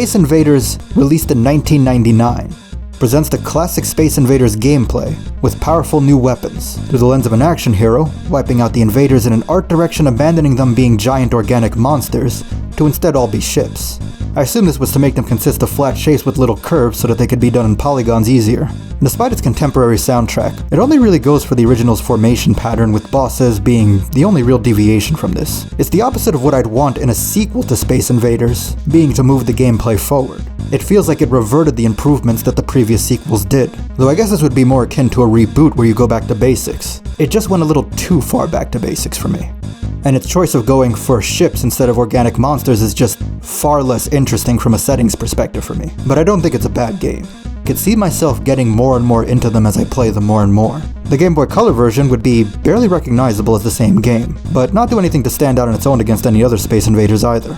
Space Invaders, released in 1999, presents the classic Space Invaders gameplay with powerful new weapons through the lens of an action hero, wiping out the invaders in an art direction, abandoning them being giant organic monsters to instead all be ships. I assume this was to make them consist of flat shapes with little curves so that they could be done in polygons easier. Despite its contemporary soundtrack, it only really goes for the original's formation pattern, with bosses being the only real deviation from this. It's the opposite of what I'd want in a sequel to Space Invaders, being to move the gameplay forward. It feels like it reverted the improvements that the previous sequels did, though I guess this would be more akin to a reboot where you go back to basics. It just went a little too far back to basics for me. And its choice of going for ships instead of organic monsters is just far less interesting from a settings perspective for me. But I don't think it's a bad game. I could see myself getting more and more into them as I play them more and more. The Game Boy Color version would be barely recognizable as the same game, but not do anything to stand out on its own against any other Space Invaders either.